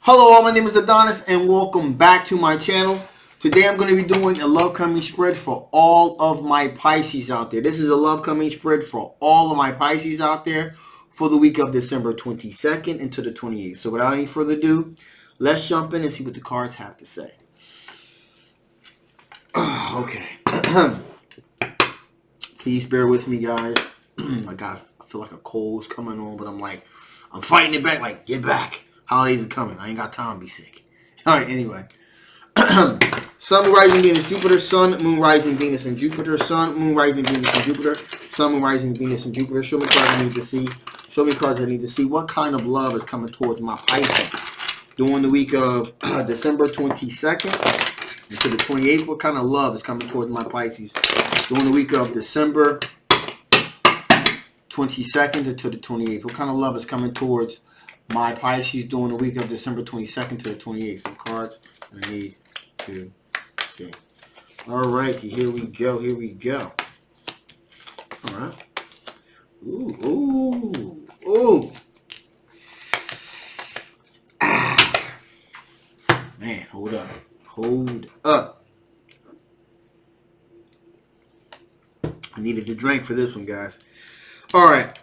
Hello all, my name is Adonis and welcome back to my channel. Today I'm going to be doing a love coming spread for all of my Pisces out there. This is a love coming spread for all of my Pisces out there for the week of December 22nd into the 28th. So without any further ado, let's jump in and see what the cards have to say. Okay. Please bear with me, guys. I feel like a cold's coming on, but I'm fighting it back. Like, get back. Holidays are coming. I ain't got time to be sick. All right, anyway. Sun, rising, Venus, Jupiter. Sun, moon, rising, Venus, and Jupiter. Sun, moon, rising, Venus, and Jupiter. Sun, moon, rising, Venus, and Jupiter. Show me cards I need to see. Show me cards I need to see. What kind of love is coming towards my Pisces during the week of December 22nd into the 28th? What kind of love is coming towards my Pisces during the week of December 22nd into the 28th? What kind of love is coming towards my Pisces during the week of December 22nd to the 28th? Some cards I need to see. All right, here we go. Here we go. All right. Ooh. Man, hold up. Hold up. I needed to drink for this one, guys. All right.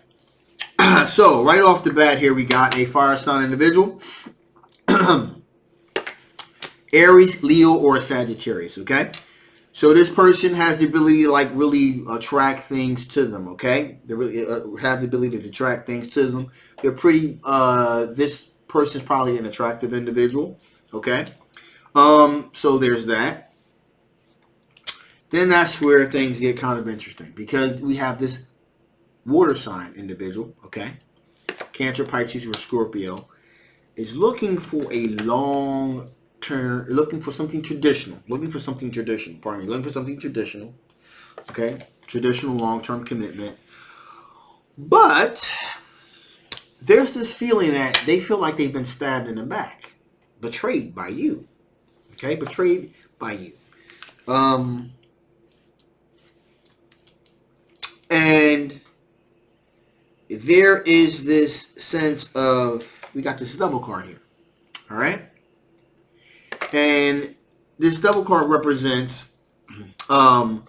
So, right off the bat here, we got a fire sign individual. Aries, Leo, or Sagittarius, okay? So, this person has the ability to, like, really attract things to them, okay? They really have the ability to attract things to them. They're pretty, this person's probably an attractive individual, okay? So, there's that. Then that's where things get kind of interesting because we have this water sign individual, okay? Cancer, Pisces, or Scorpio is looking for a long term, looking for something traditional, okay? Traditional long-term commitment. But there's this feeling that they feel like they've been stabbed in the back, betrayed by you, okay? Betrayed by you. And there is this sense of, we got this double card here, all right? And this double card represents opioid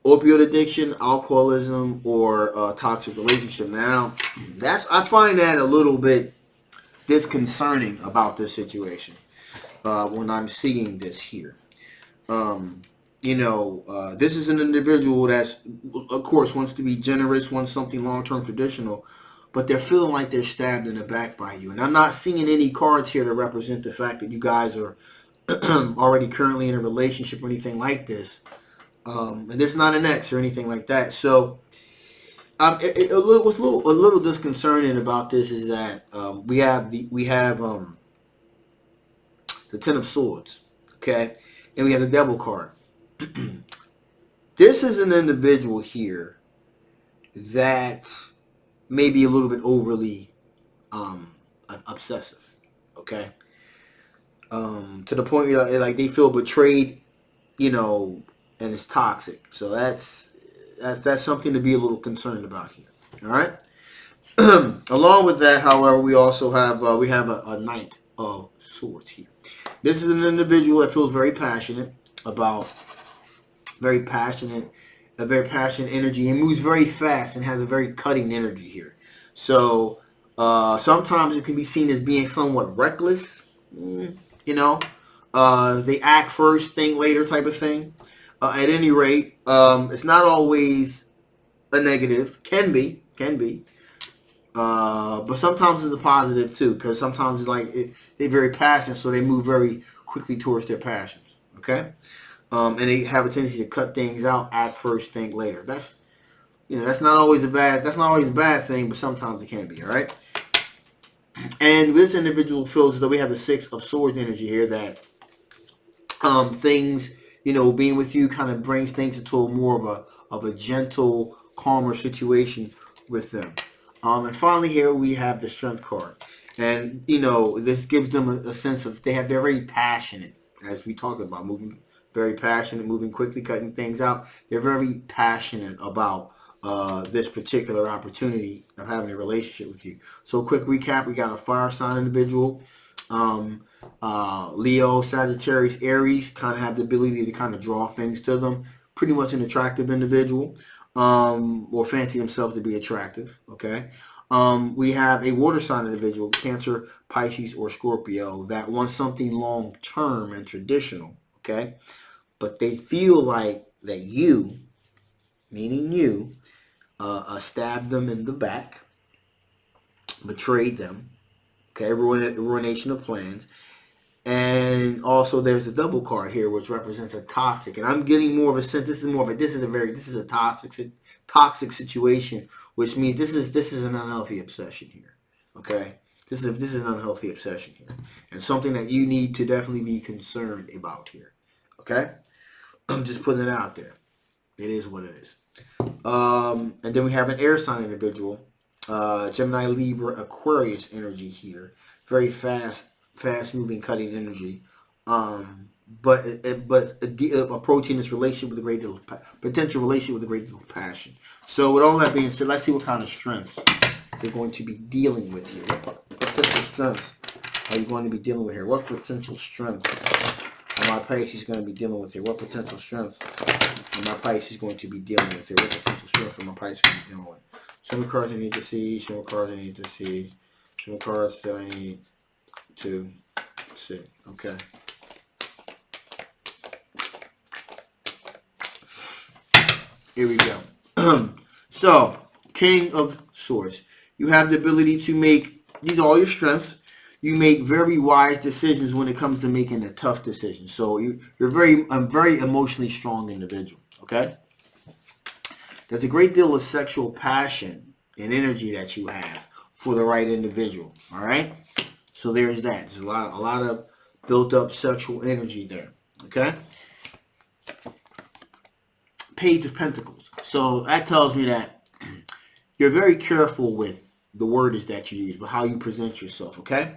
addiction, alcoholism, or toxic relationship. Now, I find that a little bit disconcerting about this situation when I'm seeing this here. This is an individual that's, of course, wants to be generous, wants something long-term traditional, but they're feeling like they're stabbed in the back by you. And I'm not seeing any cards here to represent the fact that you guys are already currently in a relationship or anything like this. And this is not an ex or anything like that. So what's a little disconcerting about this is that we have the Ten of Swords, okay, and we have the Devil card. This is an individual here that may be a little bit overly obsessive, okay? To the point where like they feel betrayed, and it's toxic. So that's something to be a little concerned about here. All right. Along with that, however, we also have a Knight of Swords here. This is an individual that feels very passionate about. Very passionate energy, and moves very fast and has a very cutting energy here. So sometimes it can be seen as being somewhat reckless, they act first, think later type of thing. At any rate, it's not always a negative. Can be. But sometimes it's a positive too, because sometimes they're very passionate, so they move very quickly towards their passions, okay? And they have a tendency to cut things out, act first, think later. That's not always a bad thing, but sometimes it can be, all right? And this individual feels as though we have the Six of Swords energy here, that things, being with you kind of brings things into more of a gentle, calmer situation with them. And finally here we have the Strength card. And, this gives them a sense of they're very passionate, as we talked about, moving very passionate, moving quickly, cutting things out. They're very passionate about this particular opportunity of having a relationship with you. So quick recap, we got a fire sign individual. Leo, Sagittarius, Aries kind of have the ability to kind of draw things to them. Pretty much an attractive individual, or fancy themselves to be attractive. Okay. We have a water sign individual, Cancer, Pisces, or Scorpio, that wants something long term and traditional. Okay. But they feel like that you, meaning you, stabbed them in the back, betrayed them. Okay. Ruination of plans. And also there's a double card here, which represents a toxic. And I'm getting more of a sense, this is a toxic situation, which means this is an unhealthy obsession here. Okay? This is an unhealthy obsession here. And something that you need to definitely be concerned about here. Okay? I'm just putting it out there. It is what it is. And then we have an air sign individual, Gemini, Libra, Aquarius energy here. Very fast moving, cutting energy, but approaching this relationship with a great deal of potential relationship with a great deal of passion. So with all that being said, let's see what kind of strengths they're going to be dealing with here. What potential strengths are you going to be dealing with here? What potential strengths are my Pisces going to be dealing with here? What potential strengths are my Pisces going to be dealing with here? What potential strengths are my Pisces going to be dealing with? Show me cards I need to see. Show me cards I need to see. Show me cards that I need to see. Okay. Here we go. So, King of Swords. You have the ability to make, these are all your strengths. You make very wise decisions when it comes to making a tough decision. So, you're a very emotionally strong individual. Okay? There's a great deal of sexual passion and energy that you have for the right individual. All right? So there's that. There's a lot of built up sexual energy there. Okay? Page of Pentacles. So that tells me that you're very careful with the wordage that you use, but how you present yourself. Okay?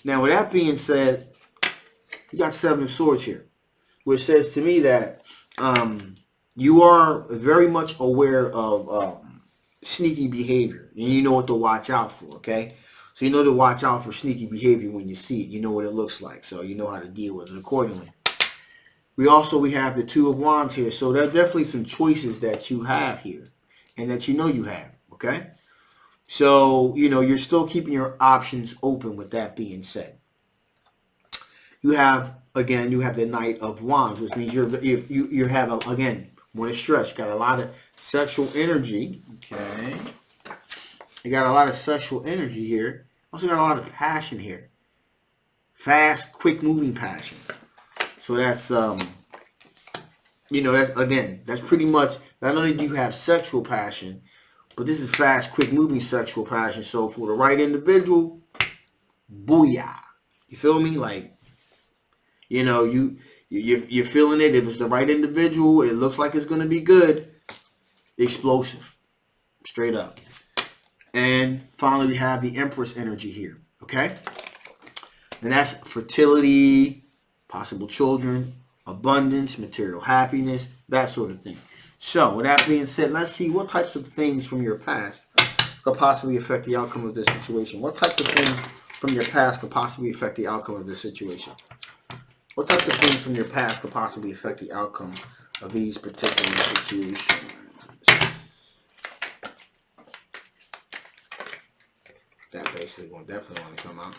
Now with that being said, you got Seven of Swords here, which says to me that you are very much aware of sneaky behavior, and you know what to watch out for. Okay? So you know to watch out for sneaky behavior when you see it. You know what it looks like. So you know how to deal with it accordingly. We have the Two of Wands here. So there's definitely some choices that you have here. And that you know you have. Okay? So, you're still keeping your options open with that being said. You have the Knight of Wands, which means you have, again, more stress. You got a lot of sexual energy. Okay? You got a lot of sexual energy here. Also got a lot of passion here. Fast, quick moving passion. So that's, that's pretty much, not only do you have sexual passion, but this is fast, quick moving sexual passion. So for the right individual, booyah. You feel me? Like, you're feeling it. If it's the right individual, it looks like it's going to be good. Explosive. Straight up. And finally, we have the Empress energy here, okay? And that's fertility, possible children, abundance, material happiness, that sort of thing. So, with that being said, let's see what types of things from your past could possibly affect the outcome of this situation. What types of things from your past could possibly affect the outcome of this situation? What types of things from your past could possibly affect the outcome of these particular situations? That basically will definitely want to come out.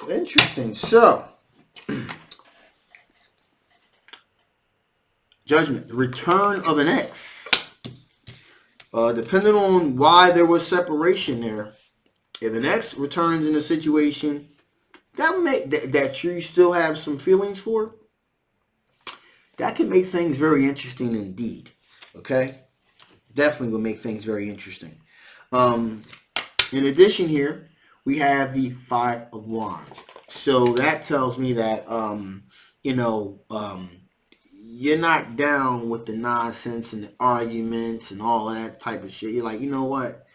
Interesting. So, Judgment. The return of an ex. Depending on why there was separation there, if an ex returns in a situation that you still have some feelings for, that can make things very interesting indeed. Okay? Definitely will make things very interesting. In addition here, we have the Five of Wands. So that tells me that, you're not down with the nonsense and the arguments and all that type of shit. You're like, you know what?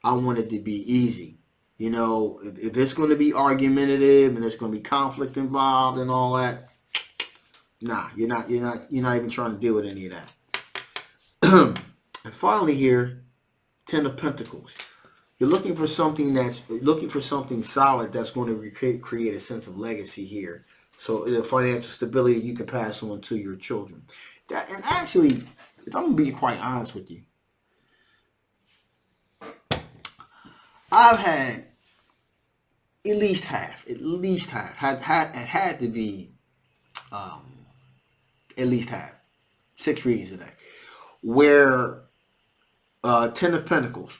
I want it to be easy. If it's going to be argumentative and there's going to be conflict involved and all that, nah, you're not even trying to deal with any of that. And finally here, Ten of Pentacles. You're looking for something solid that's going to create a sense of legacy here. So the financial stability you can pass on to your children. And actually, if I'm going to be quite honest with you, I've had at least half, had to be at least half, 6 readings a day, where Ten of Pentacles,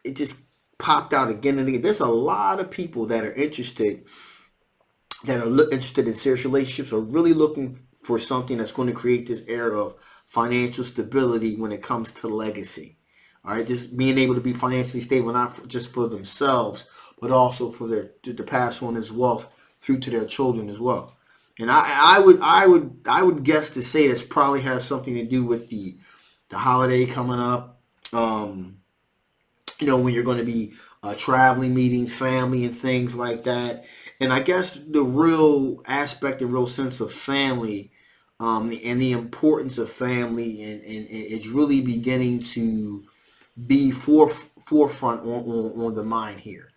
it just popped out again and again. There's a lot of people that are interested in serious relationships, or really looking for something that's going to create this air of financial stability when it comes to legacy. All right, just being able to be financially stable, not just for themselves, but also for to pass on this wealth through to their children as well. And I would guess to say this probably has something to do with the holiday coming up. When you're going to be traveling, meeting family and things like that. And I guess the real aspect and real sense of family, and the importance of family, and it's really beginning to be forefront on the mind here.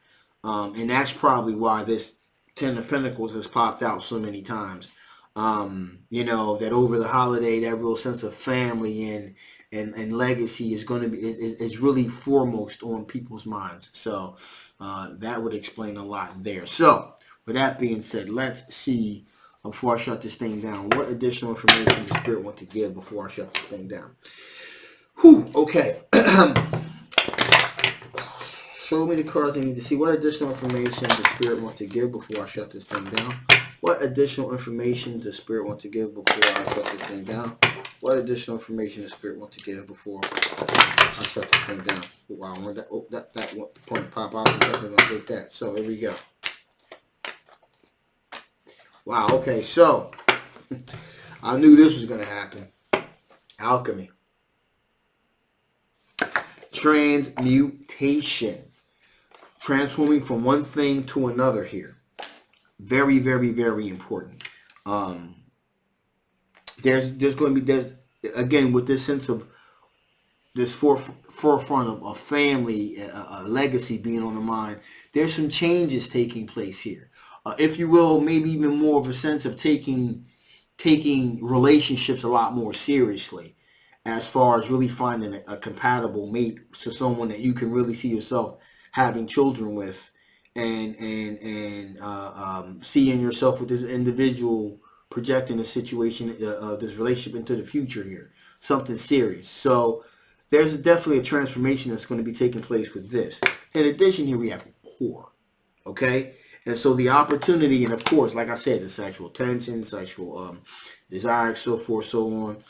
And that's probably why this Ten of Pentacles has popped out so many times. That over the holiday, that real sense of family and legacy is going to be is really foremost on people's minds. So that would explain a lot there. So with that being said, let's see, before I shut this thing down, what additional information the Spirit want to give before I shut this thing down. Okay. Show me the cards I need to see. What additional information the Spirit want to give before I shut this thing down? What additional information the Spirit want to give before I shut this thing down? What additional information the Spirit want to give before I shut this thing down? Wow, that point pop out. I'm definitely gonna take that. So here we go. Wow. Okay. So I knew this was gonna happen. Alchemy. Transmutation. Transforming from one thing to another here. Very, very, very important. There's going to be, again, with this sense of this forefront of family, a legacy being on the mind, there's some changes taking place here. If you will, maybe even more of a sense of taking relationships a lot more seriously, as far as really finding a compatible mate to someone that you can really see yourself having children with, and seeing yourself with this individual, projecting the situation, this relationship into the future here, something serious. So there's definitely a transformation that's going to be taking place with this. In addition, here we have core, okay? And so the opportunity, and of course, like I said, the sexual tension, sexual desire, so forth, so on.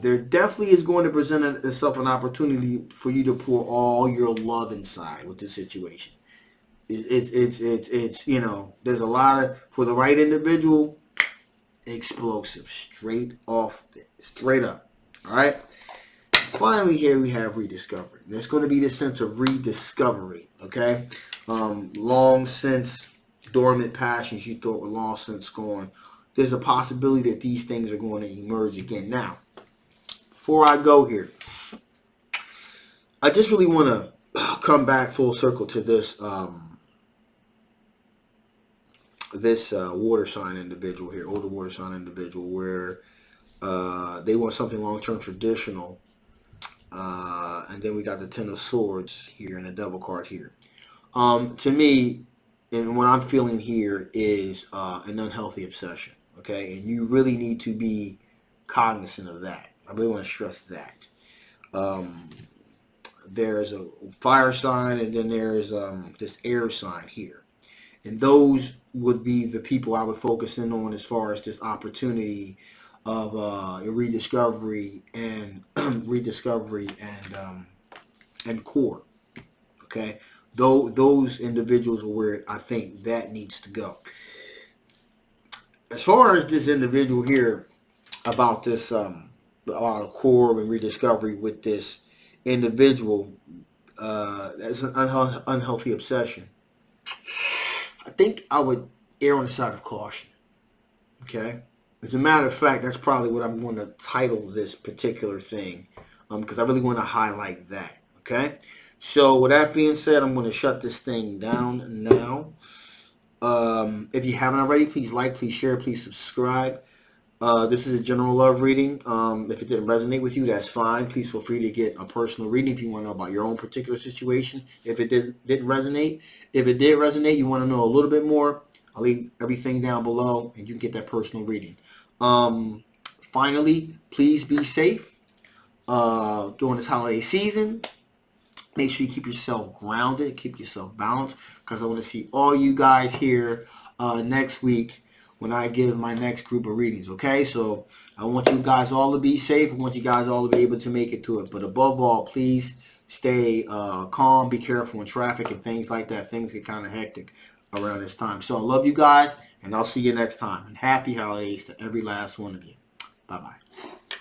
There definitely is going to present itself an opportunity for you to pour all your love inside with this situation. It's there's a lot of, for the right individual, explosive, straight up. All right. Finally, here we have rediscovery. There's going to be this sense of rediscovery. Okay. Long since dormant passions you thought were long since gone. There's a possibility that these things are going to emerge again. Now, before I go here, I just really want to come back full circle to this water sign individual here, older water sign individual, where they want something long-term traditional, and then we got the Ten of Swords here and the Devil card here. To me, and what I'm feeling here is an unhealthy obsession. Okay, and you really need to be cognizant of that. I really want to stress that. There's a fire sign, and then there's this air sign here. And those would be the people I would focus in on as far as this opportunity of rediscovery and and core. Okay, those individuals are where I think that needs to go. As far as this individual here, about this about core and rediscovery with this individual, that's an unhealthy obsession. I think I would err on the side of caution. Okay? As a matter of fact, that's probably what I'm going to title this particular thing. because I really want to highlight that. Okay. So with that being said, I'm going to shut this thing down now. If you haven't already, please like, please share, please subscribe. This is a general love reading. If it didn't resonate with you, that's fine. Please feel free to get a personal reading if you want to know about your own particular situation. If it didn't resonate, if it did resonate, you want to know a little bit more, I'll leave everything down below and you can get that personal reading. Finally, please be safe during this holiday season. Make sure you keep yourself grounded, keep yourself balanced, because I want to see all you guys here next week when I give my next group of readings, okay? So I want you guys all to be safe. I want you guys all to be able to make it to it. But above all, please stay calm, be careful in traffic and things like that. Things get kind of hectic around this time. So I love you guys, and I'll see you next time. And happy holidays to every last one of you. Bye-bye.